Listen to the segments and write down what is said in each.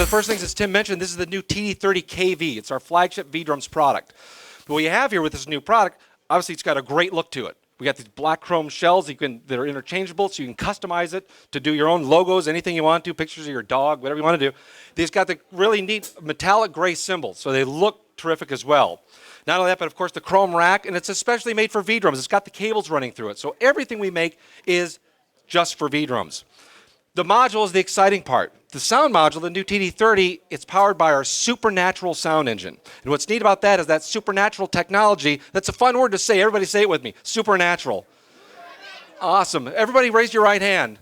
the first things, as Tim mentioned, this is the new TD-30KV. It's our flagship V-Drums product. But what you have here with this new product, obviously it's got a great look to it. We got these black chrome shells that are interchangeable, so you can customize it to do your own logos, anything you want to, pictures of your dog, whatever you want to do. These got the really neat metallic gray cymbals, so they look terrific as well. Not only that, but of course the chrome rack, and it's especially made for V-Drums. It's got the cables running through it, so everything we make is just for V-Drums. The module is the exciting part. The sound module, the new TD-30, it's powered by our supernatural sound engine. And what's neat about that is that supernatural technology, that's a fun word to say. Everybody say it with me, supernatural. Awesome. Everybody raise your right hand.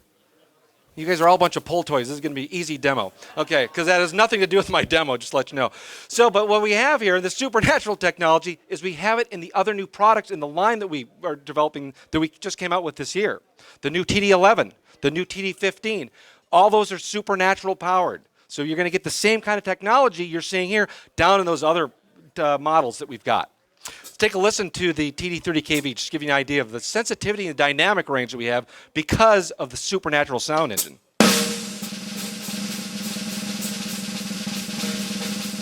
You guys are all a bunch of pull toys. This is going to be an easy demo. Okay, because that has nothing to do with my demo, just to let you know. So, but what we have here, the supernatural technology, is we have it in the other new products in the line that we are developing, that we just came out with this year. The new TD-11, the new TD-15. All those are supernatural powered. So you're going to get the same kind of technology you're seeing here down in those other models that we've got. Let's take a listen to the TD-30KV, just to give you an idea of the sensitivity and dynamic range that we have because of the supernatural sound engine.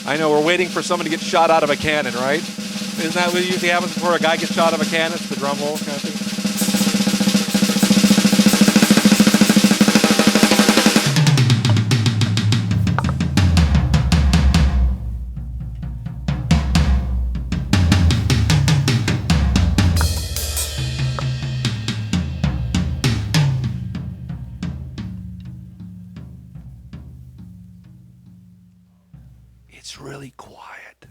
I know we're waiting for someone to get shot out of a cannon, right? Isn't that what usually happens before a guy gets shot out of a cannon? It's the drum roll kind of thing. It's really quiet.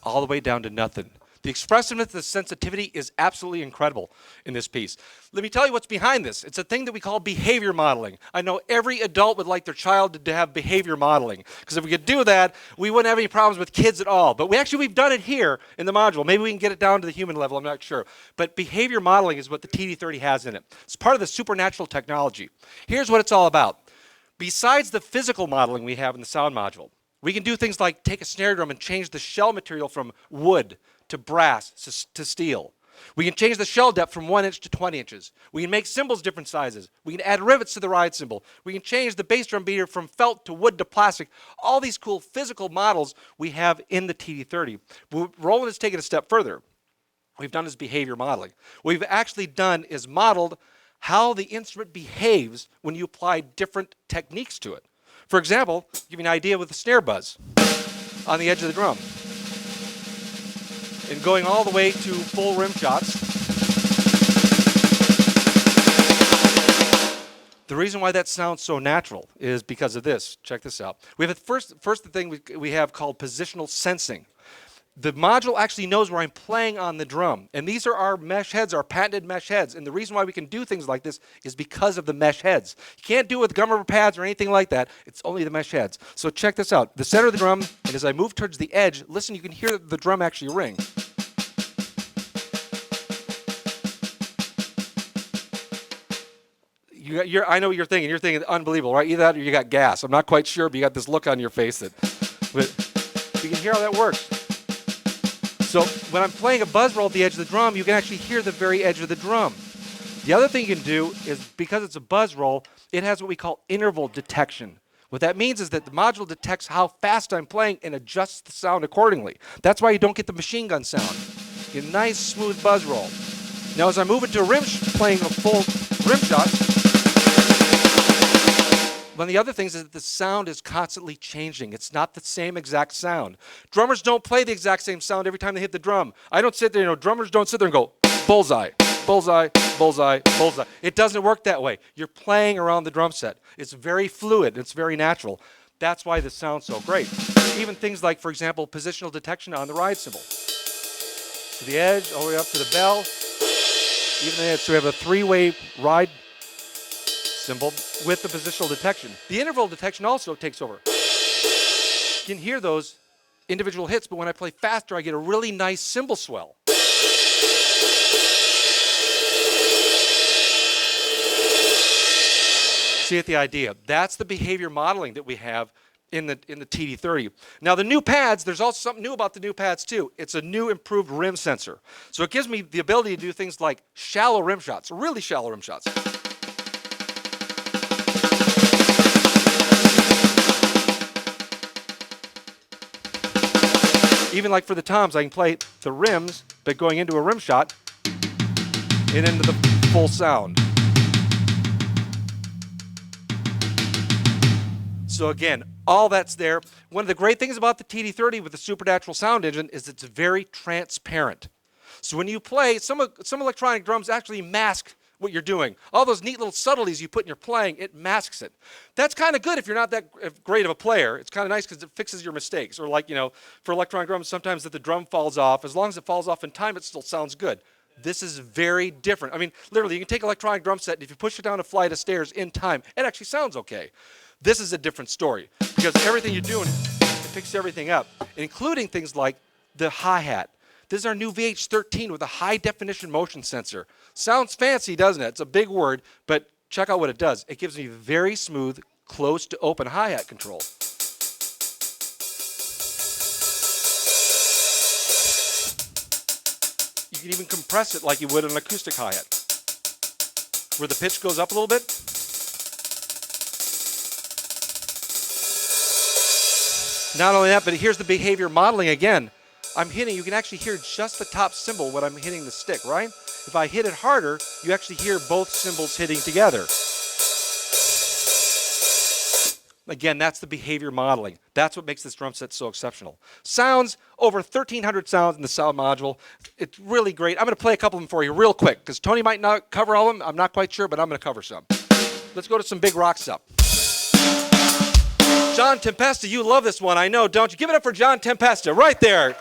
All the way down to nothing. The expressiveness, the sensitivity is absolutely incredible in this piece. Let me tell you what's behind this. It's a thing that we call behavior modeling. I know every adult would like their child to have behavior modeling, because if we could do that, we wouldn't have any problems with kids at all. But we've done it here in the module. Maybe we can get it down to the human level, I'm not sure. But behavior modeling is what the TD-30 has in it. It's part of the supernatural technology. Here's what it's all about. Besides the physical modeling we have in the sound module, we can do things like take a snare drum and change the shell material from wood to brass to steel. We can change the shell depth from 1 inch to 20 inches. We can make cymbals different sizes. We can add rivets to the ride cymbal. We can change the bass drum beater from felt to wood to plastic. All these cool physical models we have in the TD-30. Roland has taken a step further. We've done is behavior modeling. What we've actually done is modeled how the instrument behaves when you apply different techniques to it. For example, give you an idea with the snare buzz on the edge of the drum. And going all the way to full rim shots. The reason why that sounds so natural is because of this. Check this out. We have the first thing we have called positional sensing. The module actually knows where I'm playing on the drum. And these are our mesh heads, our patented mesh heads. And the reason why we can do things like this is because of the mesh heads. You can't do it with gum rubber pads or anything like that. It's only the mesh heads. So check this out. The center of the drum, and as I move towards the edge, listen, you can hear the drum actually ring. I know what you're thinking. You're thinking, unbelievable, right? Either that or you got gas. I'm not quite sure, but you got this look on your face that you can hear how that works. So when I'm playing a buzz roll at the edge of the drum, you can actually hear the very edge of the drum. The other thing you can do is, because it's a buzz roll, it has what we call interval detection. What that means is that the module detects how fast I'm playing and adjusts the sound accordingly. That's why you don't get the machine gun sound. You get a nice, smooth buzz roll. Now as I move into playing a full rim shot, One of the other things is that the sound is constantly changing. It's not the same exact sound. Drummers don't play the exact same sound every time they hit the drum. I don't sit there, drummers don't sit there and go, bullseye, bullseye, bullseye, bullseye. It doesn't work that way. You're playing around the drum set. It's very fluid. It's very natural. That's why this sounds so great. Even things like, for example, positional detection on the ride cymbal. To the edge, all the way up to the bell. Even the edge. So we have a three-way ride cymbal with the positional detection. The interval detection also takes over. You can hear those individual hits, but when I play faster, I get a really nice cymbal swell. See the idea? That's the behavior modeling that we have in the TD-30. Now the new pads, there's also something new about the new pads too. It's a new improved rim sensor. So it gives me the ability to do things like shallow rim shots, really shallow rim shots. Even like for the toms, I can play the rims, but going into a rim shot and into the full sound. So again, all that's there. One of the great things about the TD-30 with the Supernatural sound engine is it's very transparent. So when you play, some electronic drums actually mask what you're doing. All those neat little subtleties you put in your playing, it masks it. That's kind of good if you're not that great of a player. It's kind of nice because it fixes your mistakes. Or like, for electronic drums, sometimes if the drum falls off, as long as it falls off in time, it still sounds good. This is very different. I mean, literally, you can take an electronic drum set, and if you push it down a flight of stairs in time, it actually sounds okay. This is a different story because everything you're doing, it picks everything up, including things like the hi-hat. This is our new VH13 with a high-definition motion sensor. Sounds fancy, doesn't it? It's a big word, but check out what it does. It gives me very smooth, close to open hi-hat control. You can even compress it like you would an acoustic hi-hat, where the pitch goes up a little bit. Not only that, but here's the behavior modeling again. I'm hitting, you can actually hear just the top cymbal when I'm hitting the stick, right? If I hit it harder, you actually hear both cymbals hitting together. Again, that's the behavior modeling. That's what makes this drum set so exceptional. Sounds, over 1,300 sounds in the sound module. It's really great. I'm going to play a couple of them for you real quick, because Tony might not cover all of them. I'm not quite sure, but I'm going to cover some. Let's go to some big rock stuff. John Tempesta, you love this one, I know, don't you? Give it up for John Tempesta, right there.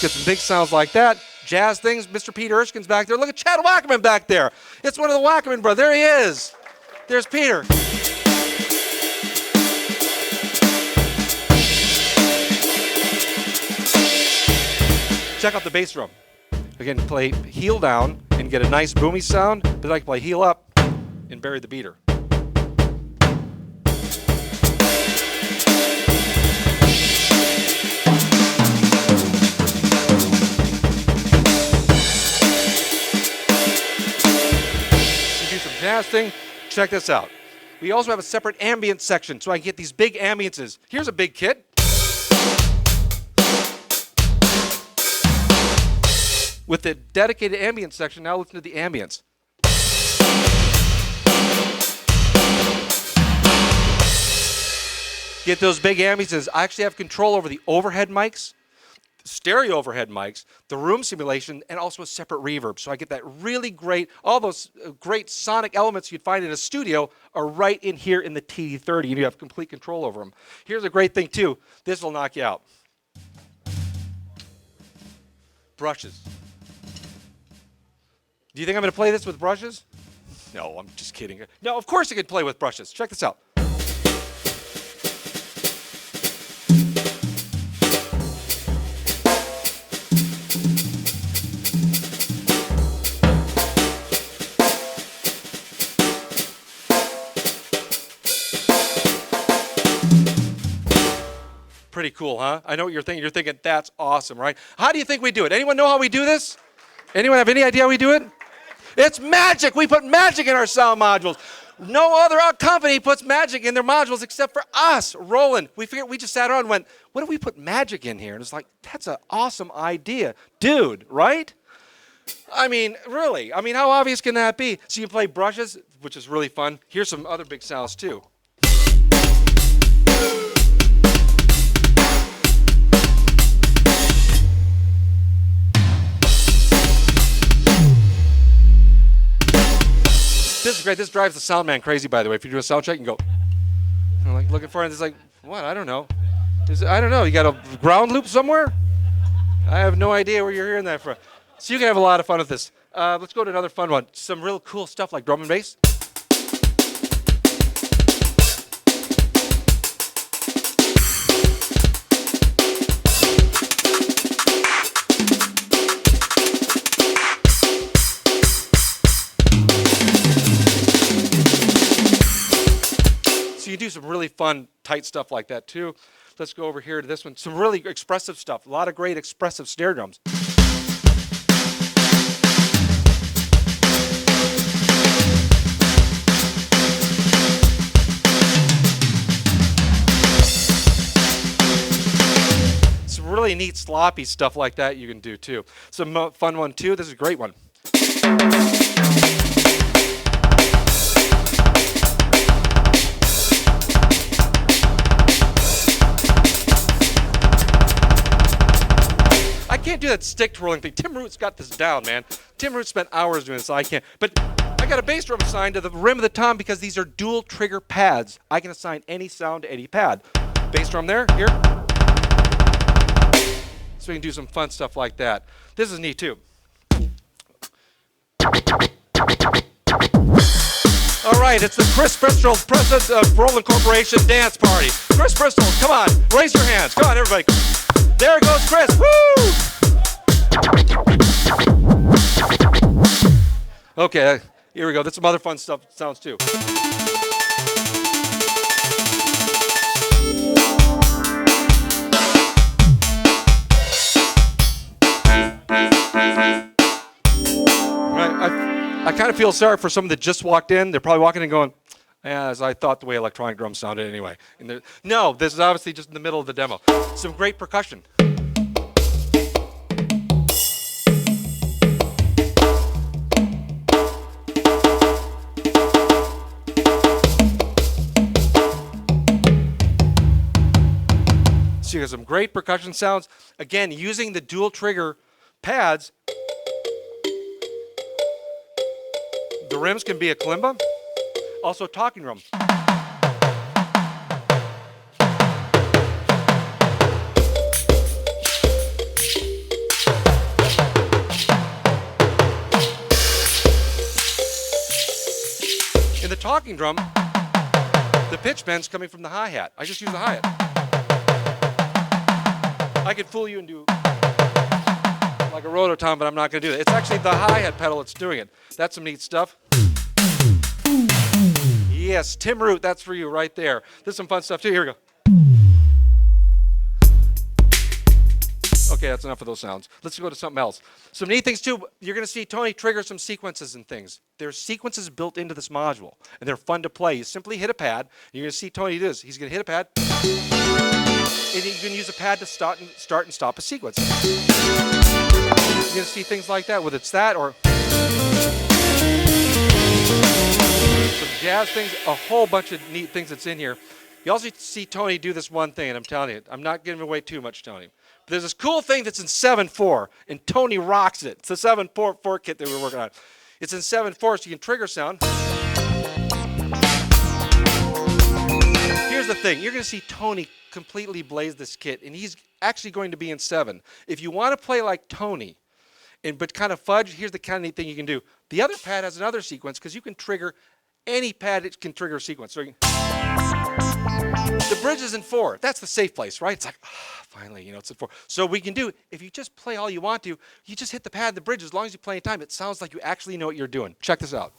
Get some big sounds like that. Jazz things, Mr. Peter Erskine's back there. Look at Chad Wackerman back there. It's one of the Wackerman brothers. There he is. There's Peter. Check out the bass drum. Again, play heel down and get a nice boomy sound, but I can play heel up and bury the beater. You do some jazz thing, check this out. We also have a separate ambience section, so I can get these big ambiences. Here's a big kit. With the dedicated ambience section, now listen to the ambience. Get those big ambiences. I actually have control over the overhead mics, stereo overhead mics, the room simulation, and also a separate reverb. So I get that really great, all those great sonic elements you'd find in a studio are right in here in the TD-30, and you have complete control over them. Here's a great thing too. This will knock you out. Brushes. Do you think I'm going to play this with brushes? No, I'm just kidding. No, of course you can play with brushes. Check this out. Pretty cool, huh? I know what you're thinking. You're thinking, that's awesome, right? How do you think we do it? Anyone know how we do this? Anyone have any idea how we do it? It's magic. We put magic in our sound modules. No other company puts magic in their modules except for us, Roland. We just sat around and went, what if we put magic in here? And it's like, that's an awesome idea. Dude, right? I mean, really. I mean, how obvious can that be? So you can play brushes, which is really fun. Here's some other big sounds, too. This is great. This drives the sound man crazy, by the way. If you do a sound check, you can go, like looking for it. It's like, what? I don't know. I don't know. You got a ground loop somewhere? I have no idea where you're hearing that from. So you can have a lot of fun with this. Let's go to another fun one. Some real cool stuff like drum and bass. You do some really fun, tight stuff like that too. Let's go over here to this one. Some really expressive stuff. A lot of great expressive snare drums. Some really neat sloppy stuff like that you can do too. Some fun one too. This is a great one. I can't do that stick twirling thing. Tim Root's got this down, man. Tim Root spent hours doing this, so I can't. But I got a bass drum assigned to the rim of the tom because these are dual trigger pads. I can assign any sound to any pad. Bass drum there, here. So we can do some fun stuff like that. This is neat too. All right, it's the Chris Bristol President of Roland Corporation Dance Party. Chris Bristol, come on, raise your hands. Come on, everybody. There goes Chris. Woo! Okay, here we go. That's some other fun stuff sounds too. I kind of feel sorry for someone that just walked in. They're probably walking in going, yeah, as I thought the way electronic drums sounded anyway. No, this is obviously just in the middle of the demo. Some great percussion. So you got some great percussion sounds. Again, using the dual trigger pads. The rims can be a kalimba, also talking drum. In the talking drum, the pitch bend's coming from the hi-hat. I just use the hi-hat. I could fool you and do like a rototom, but I'm not going to do that. It's actually the hi-hat pedal that's doing it. That's some neat stuff. Yes, Tim Root, that's for you right there. There's some fun stuff too. Here we go. Okay, that's enough of those sounds. Let's go to something else. Some neat things too. You're going to see Tony trigger some sequences and things. There's sequences built into this module, and they're fun to play. You simply hit a pad. You're going to see Tony do this. He's going to hit a pad, and you can use a pad to start and stop a sequence. You're going to see things like that, whether it's that or some jazz things, a whole bunch of neat things that's in here. You also see Tony do this one thing, and I'm telling you, I'm not giving away too much, Tony. But there's this cool thing that's in 7/4, and Tony rocks it. It's a 7/4 kit that we're working on. It's in 7/4, so you can trigger sound. Here's the thing. You're going to see Tony completely blaze this kit, and he's actually going to be in 7. If you want to play like Tony, but kind of fudge, here's the kind of neat thing you can do. The other pad has another sequence because you can trigger any pad. It can trigger a sequence. So the bridge is in 4. That's the safe place, right? It's like, finally, it's in 4. So we can do, if you just play all you want to, you just hit the pad, the bridge, as long as you play in time, it sounds like you actually know what you're doing. Check this out.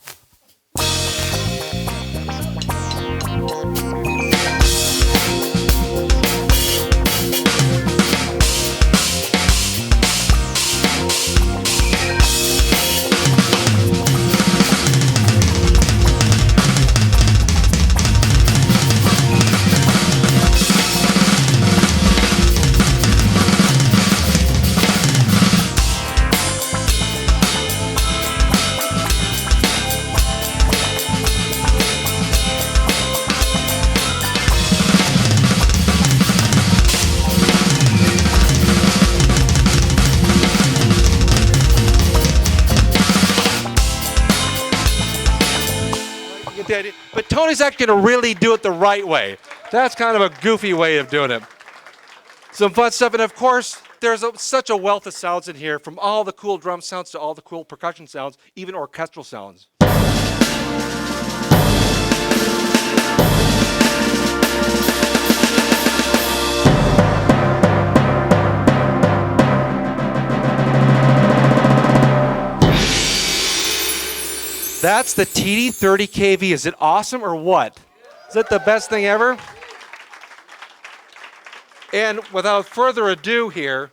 Tony's actually going to really do it the right way. That's kind of a goofy way of doing it. Some fun stuff, and of course, there's such a wealth of sounds in here, from all the cool drum sounds to all the cool percussion sounds, even orchestral sounds. That's the TD-30KV. Is it awesome or what? Is it the best thing ever? And without further ado here,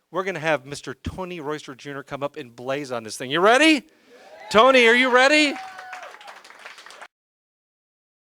we're going to have Mr. Tony Royster Jr. come up and blaze on this thing. You ready? Tony, are you ready?